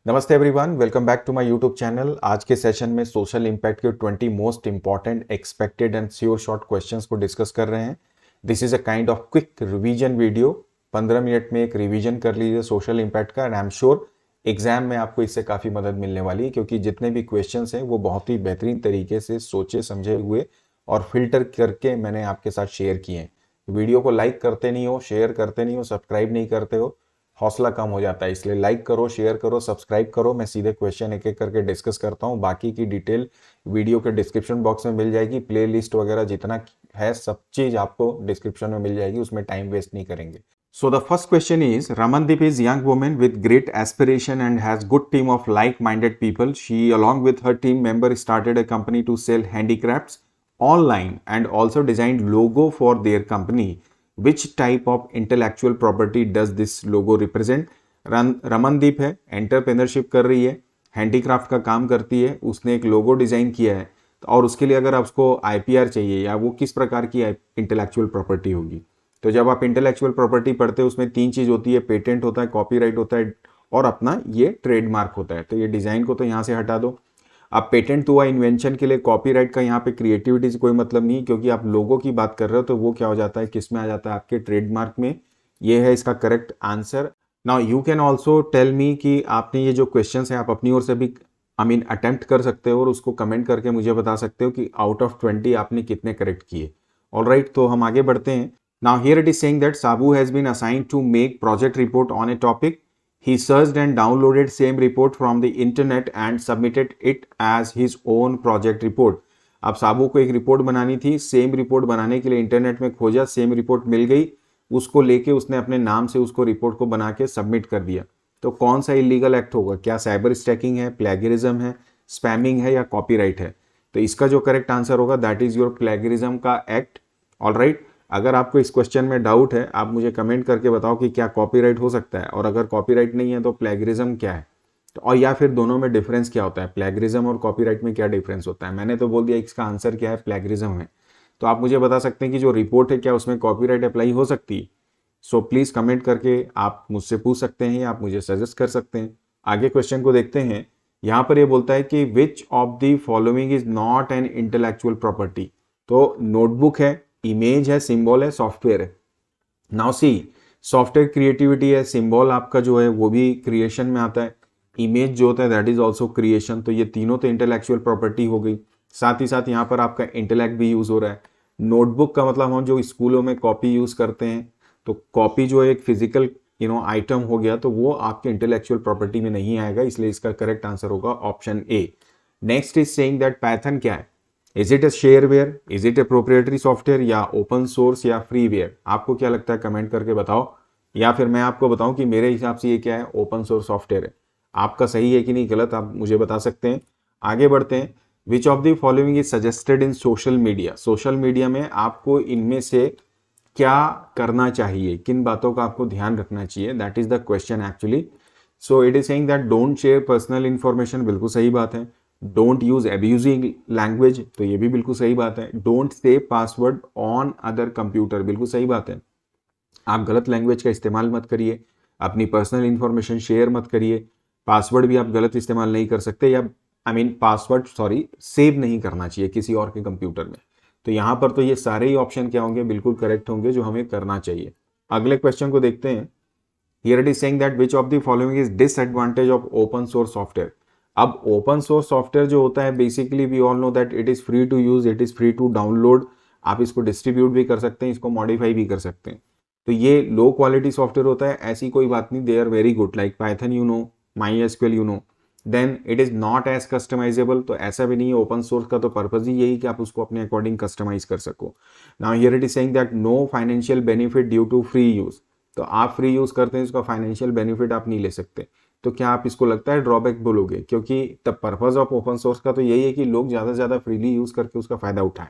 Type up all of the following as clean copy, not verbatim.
नमस्ते everyone, welcome back to my YouTube channel. आज के सेशन में सोशल इम्पैक्ट के 20 most important expected and sure short questions को डिस्कस कर रहे हैं। This is a kind of quick revision video. 15 minute में एक रिवीजन कर लीजिए सोशल इम्पैक्ट का, and I am sure exam में आपको इससे काफ़ी मदद मिलने वाली है, क्योंकि जितने भी क्वेश्चन हैं वो बहुत ही बेहतरीन तरीके से सोचे समझे हुए और फिल्टर करके मैंने आपके साथ शेयर किए हैं। वीडियो को लाइक करते नहीं हो, शेयर करते नहीं हो, सब्सक्राइब नहीं करते हो, हौसला कम हो जाता है। इसलिए लाइक करो, शेयर करो, सब्सक्राइब करो। मैं सीधे क्वेश्चन एक एक करके डिस्कस करता हूँ। बाकी की डिटेल वीडियो के डिस्क्रिप्शन बॉक्स में मिल जाएगी। प्ले लिस्ट वगैरह जितना है सब चीज आपको डिस्क्रिप्शन में मिल जाएगी, उसमें टाइम वेस्ट नहीं करेंगे। So the first question is, Ramandeep is young woman with great aspiration and has good team of like-minded people. She along with her team member started a company to sell handicrafts online and also designed logo for their company. Which type of intellectual property does this logo represent? Ramandeep है, entrepreneurship कर रही है, handicraft का काम करती है, उसने एक लोगो डिजाइन किया है, और उसके लिए अगर आपको आईपीआर चाहिए या वो किस प्रकार की इंटेलेक्चुअल प्रॉपर्टी होगी। तो जब आप इंटेलेक्चुअल प्रॉपर्टी पढ़ते हो उसमें तीन चीज होती है, पेटेंट होता है, कॉपीराइट होता है और अपना ये ट्रेडमार्क होता है। तो ये डिजाइन को तो यहाँ से हटा दो। अब पेटेंट तो हुआ इन्वेंशन के लिए, कॉपीराइट का यहाँ पे क्रिएटिविटी से कोई मतलब नहीं, क्योंकि आप लोगों की बात कर रहे हो तो वो क्या हो जाता है, किस में आ जाता है, आपके ट्रेडमार्क में। ये है इसका correct answer. Now you can also tell me कि आपने ये जो क्वेश्चन है आप अपनी ओर से भी अटेम्प्ट कर सकते हो और उसको कमेंट करके मुझे बता सकते हो कि आउट ऑफ 20 आपने कितने करेक्ट किए। ऑलराइट, तो हम आगे बढ़ते हैं। Now here it is saying that Sabu has been assigned to make project report on a topic. He searched and downloaded same report from the internet and submitted it as his own project report. अब साबू को एक report बनानी थी, same report बनाने के लिए internet में खोजा, सेम रिपोर्ट मिल गई, उसको लेके उसने अपने नाम से उसको रिपोर्ट को बना के सबमिट कर दिया। तो कौन सा इलीगल एक्ट होगा? क्या साइबर स्टैकिंग है, प्लेगरिज्म है, स्पैमिंग है या कॉपीराइट है? तो इसका जो करेक्ट आंसर होगा दैट इज योर प्लेगरिज्म का एक्ट। ऑलराइट, अगर आपको इस क्वेश्चन में डाउट है आप मुझे कमेंट करके बताओ कि क्या कॉपीराइट हो सकता है, और अगर कॉपीराइट नहीं है तो प्लेगरिज्म क्या है, तो और या फिर दोनों में डिफरेंस क्या होता है, प्लेगरिज्म और कॉपीराइट में क्या डिफरेंस होता है। मैंने तो बोल दिया इसका आंसर क्या है, प्लेगरिज्म है। तो आप मुझे बता सकते हैं कि जो रिपोर्ट है क्या उसमें कॉपीराइट अप्लाई हो सकती है। सो प्लीज कमेंट करके आप मुझसे पूछ सकते हैं या आप मुझे सजेस्ट कर सकते हैं। आगे क्वेश्चन को देखते हैं। यहाँ पर ये बोलता है कि विच of the following is not an intellectual property. तो नोटबुक है, इमेज है, सिंबल है, सॉफ्टवेयर है। नाउ सी, सॉफ्टवेयर क्रिएटिविटी है, सिंबल आपका जो है वो भी क्रिएशन में आता है, इमेज जो होता है दैट इज ऑल्सो क्रिएशन। तो ये तीनों तो इंटेलेक्चुअल प्रॉपर्टी हो गई। साथ ही साथ यहाँ पर आपका इंटेलेक्ट भी यूज हो रहा है। नोटबुक का मतलब हम जो स्कूलों में कॉपी यूज करते हैं, तो कॉपी जो है एक फिजिकल आइटम हो गया, तो वो आपके इंटेलेक्चुअल प्रॉपर्टी में नहीं आएगा, इसलिए इसका करेक्ट आंसर होगा option A. Next is saying that Python क्या है? Is it a shareware, is it a proprietary software या ओपन सोर्स या फ्रीवेयर? आपको क्या लगता है कमेंट करके बताओ, या फिर मैं आपको बताऊं कि मेरे हिसाब से ये क्या है, ओपन सोर्स सॉफ्टवेयर है। आपका सही है कि नहीं गलत आप मुझे बता सकते हैं। आगे बढ़ते हैं। Which of the following is suggested in social media? Social media में आपको इनमें से क्या करना चाहिए, किन बातों का आपको ध्यान रखना चाहिए, that is the question actually. So it is saying that don't share personal information, बिल्कुल सही बात है। डोंट यूज एब्यूजिंग लैंग्वेज, तो ये भी बिल्कुल सही बात है। Don't save password on other computer, बिल्कुल सही बात है। आप गलत लैंग्वेज का इस्तेमाल मत करिए, अपनी पर्सनल इंफॉर्मेशन शेयर मत करिए। पासवर्ड भी आप गलत इस्तेमाल नहीं कर सकते, या पासवर्ड सेव नहीं करना चाहिए किसी और के कंप्यूटर में। तो यहाँ पर तो ये सारे ही ऑप्शन क्या होंगे, बिल्कुल करेक्ट होंगे जो हमें करना चाहिए। अगले क्वेश्चन को देखते हैं। Here it is saying that which of the following is disadvantage of open source software? अब ओपन सोर्स सॉफ्टवेयर जो होता है basically we all know that it is free to use, it is free to download. आप इसको distribute भी कर सकते हैं, इसको मॉडिफाई भी कर सकते हैं। तो ये लो क्वालिटी सॉफ्टवेयर होता है, ऐसी कोई बात नहीं। They are very good, like Python you know, MySQL you know. Then it is not as customizable, तो ऐसा भी नहीं है। ओपन सोर्स का तो पर्पज ही यही कि आप उसको अपने अकॉर्डिंग कस्टमाइज कर सको। Now here it is saying that no financial benefit due to free use. तो आप फ्री यूज करते हैं, इसका फाइनेंशियल बेनिफिट आप नहीं ले सकते। तो क्या आप इसको लगता है ड्रॉबैक बोलोगे? क्योंकि the purpose of open source का तो यही है कि लोग ज्यादा से ज्यादा फ्रीली यूज करके उसका फायदा उठाएं।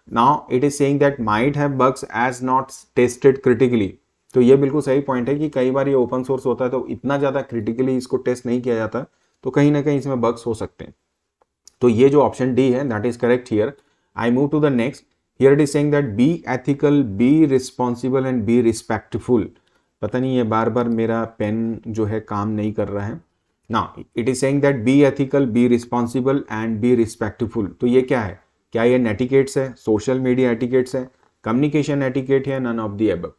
Now it is saying that might have bugs as not tested critically. तो ये बिल्कुल सही पॉइंट है कि कई बार ये ओपन सोर्स होता है तो इतना ज्यादा क्रिटिकली इसको टेस्ट नहीं किया जाता, तो कहीं ना कहीं इसमें बग्स हो सकते हैं। तो ये जो ऑप्शन डी है that is correct here. I move to the next. Here it is saying that be ethical, be responsible and be respectful. पता नहीं ये बार बार मेरा पेन जो है काम नहीं कर रहा है। Now it is saying that be ethical, be responsible and be respectful. तो ये क्या है? क्या ये नेटिकेट्स है, सोशल मीडिया एटिकेट्स है, कम्युनिकेशन एटिकेट है, नन ऑफ दी अबव?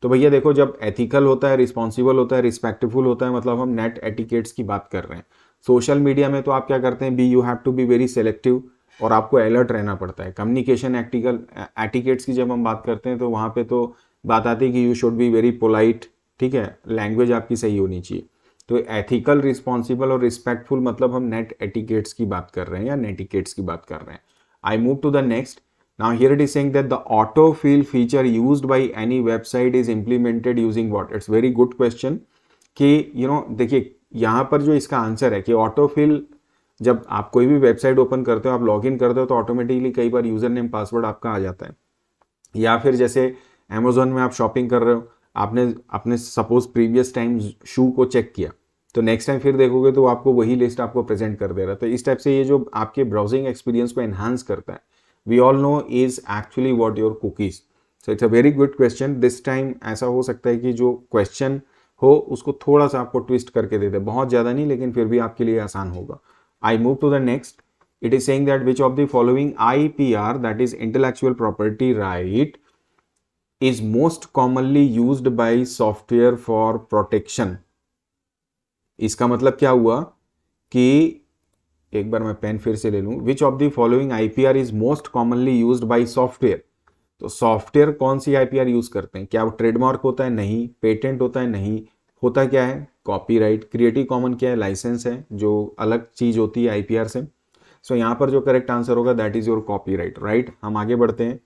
तो भैया देखो, जब एथिकल होता है, रिस्पॉन्सिबल होता है, रिस्पेक्टफुल होता है, मतलब हम नेट एटिकेट्स की बात कर रहे हैं। सोशल मीडिया में तो आप क्या करते हैं, be you have to be very selective और आपको अलर्ट रहना पड़ता है। कम्युनिकेशन एटिकेट्स की जब हम बात करते हैं तो वहाँ पे तो बात आती है कि you should be very polite, ठीक है, लैंग्वेज आपकी सही होनी चाहिए। तो एथिकल, रिस्पॉन्सिबल और रिस्पेक्टफुल मतलब हम नेट एटिकेट्स की बात कर रहे हैं या नेटिकेट्स की बात कर रहे हैं। I move to the next. Now here it is saying that the autofill feature used by any website is implemented using what? It's very good question कि देखिए यहाँ पर जो इसका आंसर है कि ऑटोफिल, जब आप कोई भी वेबसाइट ओपन करते हो, आप लॉगिन करते हो तो ऑटोमेटिकली कई बार यूजर नेम पासवर्ड आपका आ जाता है। या फिर जैसे अमेजोन में आप शॉपिंग कर रहे हो, आपने सपोज प्रीवियस टाइम शू को चेक किया, तो नेक्स्ट टाइम फिर देखोगे तो आपको वही लिस्ट आपको प्रेजेंट कर दे रहा है। तो इस टाइप से ये जो आपके ब्राउजिंग एक्सपीरियंस को एनहांस करता है, we all know is actually what your cookies. So it's a very good question. This time ऐसा हो सकता है कि जो क्वेश्चन हो उसको थोड़ा सा आपको ट्विस्ट करके दे दे, बहुत ज़्यादा नहीं लेकिन फिर भी आपके लिए आसान होगा। I move to the next. It is saying that which of the following IPR, that is intellectual property right, is most commonly used by software for protection. इसका मतलब क्या हुआ कि एक बार मैं पेन फिर से ले लूं। विच of the following IPR is most commonly used by software. तो सॉफ्टवेयर कौन सी आईपीआर यूज करते हैं? क्या वो ट्रेडमार्क होता है? नहीं। पेटेंट होता है? नहीं। होता क्या है? कॉपीराइट। क्रिएटिव कॉमन क्या है? लाइसेंस है, जो अलग चीज होती है आईपीआर से। सो यहाँ पर जो करेक्ट आंसर होगा that is your copyright, right. हम आगे बढ़ते हैं।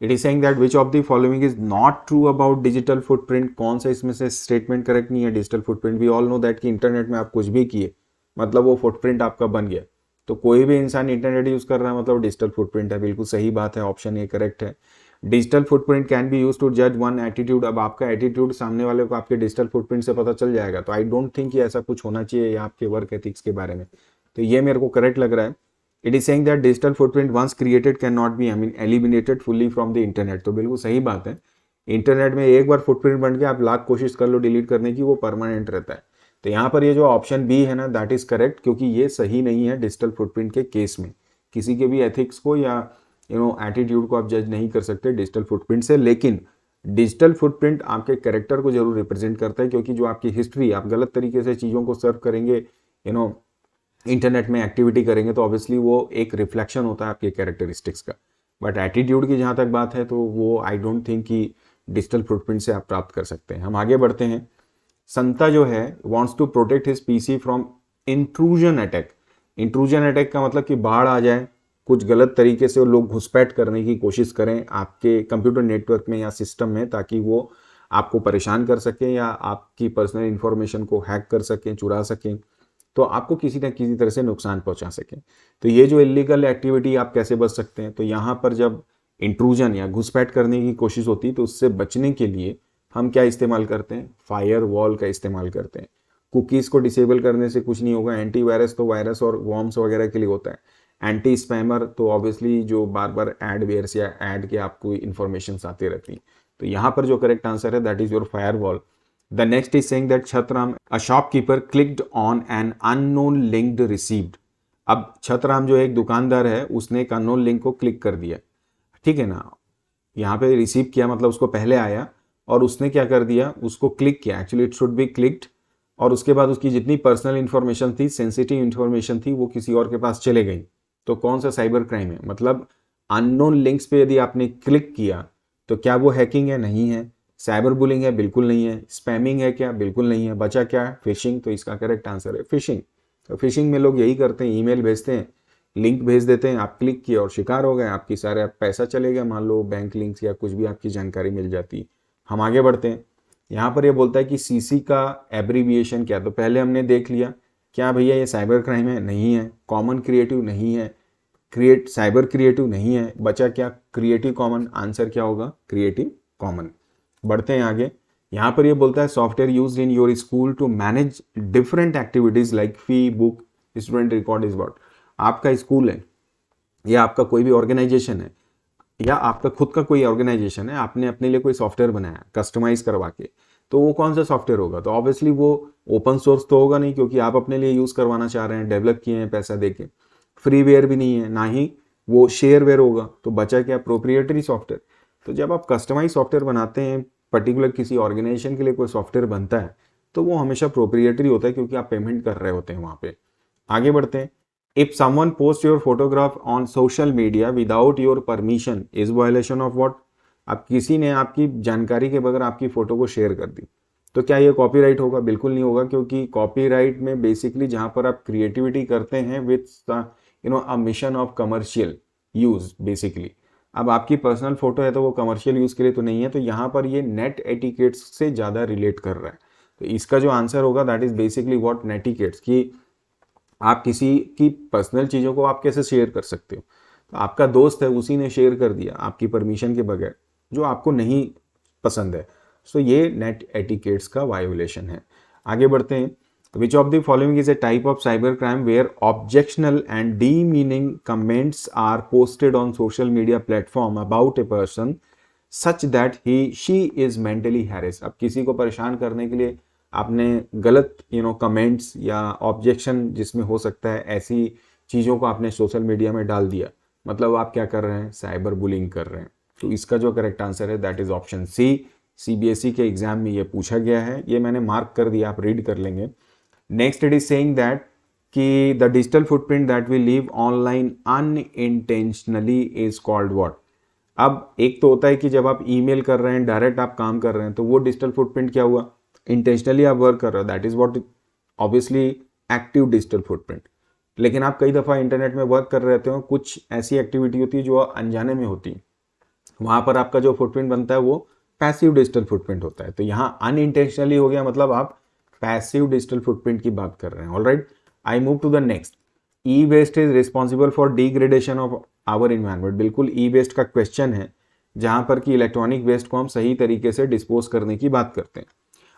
It is saying that which of the following is not true about digital footprint. कौन सा इसमें से स्टेटमेंट करेक्ट नहीं है? Digital footprint, we all know that कि इंटरनेट में आप कुछ भी किए मतलब वो फुटप्रिंट आपका बन गया। तो कोई भी इंसान इंटरनेट यूज कर रहा है मतलब डिजिटल फुटप्रिंट है। बिल्कुल सही बात है, ऑप्शन ए करेक्ट है। Digital footprint can be use to जज वन एटीट्यूड। अब आपका एटीट्यूड सामने वाले को आपके डिजिटल फुटप्रिंट से पता चल जाएगा। तो आई डोंट थिंक कि ऐसा कुछ होना चाहिए या आपके वर्क एथिक्स के बारे में। तो ये मेरे को करेक्ट लग रहा है। It is saying that digital footprint once created can not be eliminated fully from the internet. तो बिल्कुल सही बात है। इंटरनेट में एक बार फुटप्रिंट बन के आप लाख कोशिश कर लो डिलीट करने की, वो परमानेंट रहता है। तो यहाँ पर ये जो ऑप्शन बी है ना, दैट इज करेक्ट, क्योंकि ये सही नहीं है डिजिटल फुटप्रिंट के केस में। किसी के भी एथिक्स को या एटीट्यूड को आप जज नहीं कर सकते डिजिटल फुटप्रिंट से। लेकिन डिजिटल फुटप्रिंट आपके कैरेक्टर को जरूर रिप्रेजेंट करता है, क्योंकि जो आपकी हिस्ट्री, आप गलत तरीके से चीज़ों को सर्व करेंगे, इंटरनेट में एक्टिविटी करेंगे, तो ऑब्वियसली वो एक रिफ्लेक्शन होता है आपके कैरेक्टरिस्टिक्स का। बट एटीट्यूड की जहाँ तक बात है तो वो आई डोंट थिंक कि डिजिटल फुटप्रिंट से आप प्राप्त कर सकते हैं। हम आगे बढ़ते हैं। संता जो है wants to protect his PC from intrusion attack. Intrusion attack का मतलब कि बाढ़ आ जाए, कुछ गलत तरीके से लोग घुसपैठ करने की कोशिश करें आपके कंप्यूटर नेटवर्क में या सिस्टम में, ताकि वो आपको परेशान कर सकें या आपकी पर्सनल इंफॉर्मेशन को हैक कर सकें, चुरा सकें, तो आपको किसी न किसी तरह से नुकसान पहुंचा सकें। तो ये जो इलीगल एक्टिविटी, आप कैसे बच सकते हैं? तो यहाँ पर जब इंट्रूजन या घुसपैठ करने की कोशिश होती है तो उससे बचने के लिए हम क्या इस्तेमाल करते हैं? फायर वॉल का इस्तेमाल करते हैं। कुकीज़ को डिसेबल करने से कुछ नहीं होगा। एंटीवायरस तो वायरस और वॉर्म्स वगैरह के लिए होता है। एंटी स्पैमर तो ऑब्वियसली जो बार बार एडवेयर्स या ऐड के आपको इन्फॉर्मेशन आती रहती हैं। तो यहाँ पर जो करेक्ट आंसर है that is your firewall. The next is saying that Chhatram, a shopkeeper clicked on an unknown link received. अब छतराम जो एक दुकानदार है, उसने एक अननोन लिंक को क्लिक कर दिया, ठीक है ना। यहाँ पे रिसीव किया मतलब उसको पहले आया और उसने क्या कर दिया, उसको क्लिक किया। Actually it should be clicked. और उसके बाद उसकी जितनी पर्सनल इंफॉर्मेशन थी, सेंसिटिव इंफॉर्मेशन थी, वो किसी और के पास चले गई। तो कौन सा साइबर क्राइम है? मतलब अननोन लिंक्स पे यदि आपने क्लिक किया तो क्या वो हैकिंग है? नहीं है। साइबर बुलिंग है? बिल्कुल नहीं है। स्पैमिंग है क्या? बिल्कुल नहीं है। बचा क्या? फिशिंग। तो इसका करेक्ट आंसर है फिशिंग। तो फिशिंग में लोग यही करते हैं, ईमेल भेजते हैं, लिंक भेज देते हैं, आप क्लिक किए और शिकार हो गए, आपकी सारे पैसा चले गया, मान लो बैंक लिंक्स या कुछ भी आपकी जानकारी मिल जाती। हम आगे बढ़ते हैं। यहाँ पर ये बोलता है कि सीसी का एब्रीविएशन क्या? तो पहले हमने देख लिया, क्या भैया ये साइबर क्राइम है? नहीं है। कॉमन क्रिएटिव नहीं है। साइबर क्रिएटिव नहीं है। बचा क्या? Creative common. आंसर क्या होगा? Creative common. बढ़ते हैं आगे। यहाँ पर ये बोलता है software used in your school to manage different activities like fee, book, student record is what. आपका स्कूल है या आपका कोई भी ऑर्गेनाइजेशन है या आपका खुद का कोई ऑर्गेनाइजेशन है, आपने अपने लिए कोई सॉफ्टवेयर बनाया कस्टमाइज करवा के, तो वो कौन सा सॉफ्टवेयर होगा? तो ऑब्वियसली वो ओपन सोर्स तो होगा नहीं, क्योंकि आप अपने लिए यूज़ करवाना चाह रहे हैं, डेवलप किए हैं पैसा देके। फ्रीवेयर भी नहीं है, ना ही वो शेयरवेयर होगा, तो बचा क्या? Proprietary software. तो जब आप कस्टमाइज सॉफ्टवेयर बनाते हैं, पर्टिकुलर किसी ऑर्गेनाइजेशन के लिए कोई सॉफ्टवेयर बनता है, तो वो हमेशा प्रोप्रिएटरी होता है, क्योंकि आप पेमेंट कर रहे होते हैं वहाँ पे। आगे बढ़ते हैं। If someone post your photograph on social media without your permission is violation of what? अब किसी ने आपकी जानकारी के बगैर आपकी फोटो को शेयर कर दी, तो क्या ये कॉपीराइट होगा? बिल्कुल नहीं होगा, क्योंकि कॉपीराइट में बेसिकली जहां पर आप क्रिएटिविटी करते हैं with a mission of commercial use basically. अब आपकी पर्सनल फोटो है तो वो कमर्शियल यूज के लिए तो नहीं है, तो यहाँ पर ये नेट एटिकेट्स से ज़्यादा रिलेट कर रहा है। तो इसका जो आंसर होगा दैट इज बेसिकली व्हाट? नेटिकेट्स। कि आप किसी की पर्सनल चीज़ों को आप कैसे शेयर कर सकते हो? तो आपका दोस्त है, उसी ने शेयर कर दिया आपकी परमिशन के बगैर, जो आपको नहीं पसंद है, सो ये नेट एटिकेट्स का वायोलेशन है। आगे बढ़ते हैं। Which of the following is a type of cyber crime where objectional and demeaning comments are posted on social media platform about a person such that he she is mentally harass? अब किसी को परेशान करने के लिए आपने गलत comments या ऑब्जेक्शन जिसमें हो सकता है, ऐसी चीज़ों को आपने सोशल मीडिया में डाल दिया, मतलब आप क्या कर रहे हैं? साइबर बुलिंग कर रहे हैं। तो इसका जो करेक्ट आंसर है that is option C. CBSE के एग्जाम में ये पूछा गया है, ये मैंने मार्क कर दिया, आप रीड कर लेंगे। Next it is saying that कि the digital footprint that we leave online unintentionally is called what? अब एक तो होता है कि जब आप ईमेल कर रहे हैं, डायरेक्ट आप काम कर रहे हैं, तो वो डिजिटल फुटप्रिंट क्या हुआ? इंटेंशनली आप वर्क कर रहे हो, that is what obviously active digital footprint. लेकिन आप कई दफ़ा इंटरनेट में वर्क कर रहे होते हो, कुछ ऐसी एक्टिविटी होती है जो अनजाने में होती है, वहाँ पर आपका जो फुटप्रिंट बनता है वो पैसिव डिजिटल फुटप्रिंट होता है। तो यहाँ अनइंटेंशनली हो गया, मतलब आप पैसिव डिजिटल फुटप्रिंट की बात कर रहे हैं। Alright, I move to the next. E waste is responsible for degradation of our environment. बिल्कुल ई वेस्ट का क्वेश्चन है, जहाँ पर कि इलेक्ट्रॉनिक वेस्ट को हम सही तरीके से डिस्पोज करने की बात करते हैं।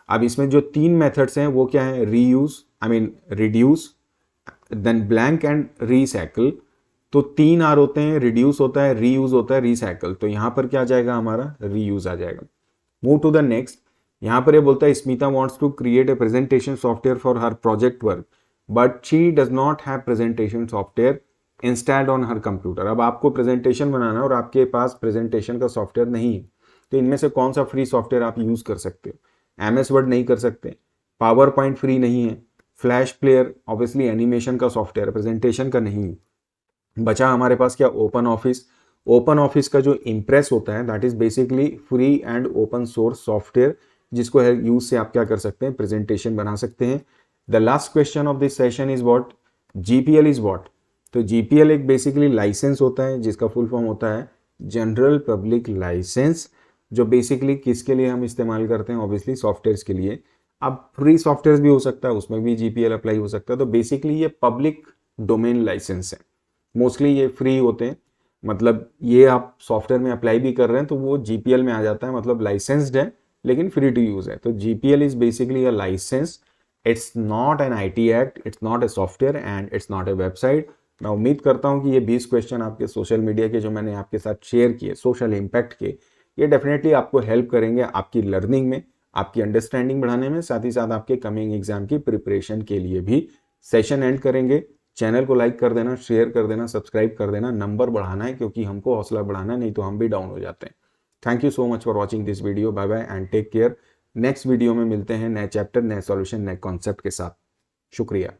अब इसमें जो 3 मेथड्स हैं वो क्या है? Reuse, I mean reduce, then blank and recycle. तो 3 आर होते हैं, रिड्यूस होता है, रीयूज होता है, रीसाइकिल। तो यहाँ पर क्या आ जाएगा? हमारा रीयूज आ जाएगा। Move to the next. यहाँ पर ये बोलता है Smita wants to create a presentation software for her project work but she does not have presentation software installed on her computer. अब आपको प्रेजेंटेशन बनाना है और आपके पास प्रेजेंटेशन का सॉफ्टवेयर नहीं है, तो इनमें से कौन सा फ्री सॉफ्टवेयर आप यूज कर सकते हो? MS वर्ड नहीं कर सकते, पावर पॉइंट फ्री नहीं है, फ्लैश प्लेयर ऑब्वियसली एनिमेशन का सॉफ्टवेयर, प्रेजेंटेशन का नहीं है। बचा हमारे पास क्या? Open office. ओपन ऑफिस का जो इम्प्रेस होता है that is basically free and open source software, जिसको यूज से आप क्या कर सकते हैं? प्रेजेंटेशन बना सकते हैं। The last question of this session is what? GPL is what? तो GPL एक बेसिकली लाइसेंस होता है, जिसका फुल फॉर्म होता है जनरल पब्लिक लाइसेंस, जो बेसिकली किसके लिए हम इस्तेमाल करते हैं? ऑब्वियसली सॉफ्टवेयर्स के लिए। अब फ्री सॉफ्टवेयर भी हो सकता है, उसमें भी GPL अप्लाई हो सकता है। तो बेसिकली ये पब्लिक डोमेन लाइसेंस है, मोस्टली ये फ्री होते हैं, मतलब ये आप सॉफ्टवेयर में अप्लाई भी कर रहे हैं तो वो GPL में आ जाता है, मतलब लाइसेंस्ड है लेकिन फ्री टू यूज है। तो GPL is basically a licence, it's not an IT act, it's not a software and it's not a website. मैं उम्मीद करता हूँ कि ये 20 क्वेश्चन आपके सोशल मीडिया के जो मैंने आपके साथ शेयर किए, सोशल इम्पैक्ट के, ये डेफिनेटली आपको हेल्प करेंगे आपकी लर्निंग में, आपकी अंडरस्टैंडिंग बढ़ाने में, साथ ही साथ आपके कमिंग एग्जाम की प्रिपरेशन के लिए भी। सेशन एंड करेंगे, चैनल को लाइक कर देना, शेयर कर देना, सब्सक्राइब कर देना, नंबर बढ़ाना है क्योंकि हमको हौसला बढ़ाना है, नहीं तो हम भी डाउन हो जाते हैं। Thank you so much for watching this video. Bye bye and take care. Next video में मिलते हैं नए चैप्टर, नए सॉल्यूशन, नए कॉन्सेप्ट के साथ। शुक्रिया।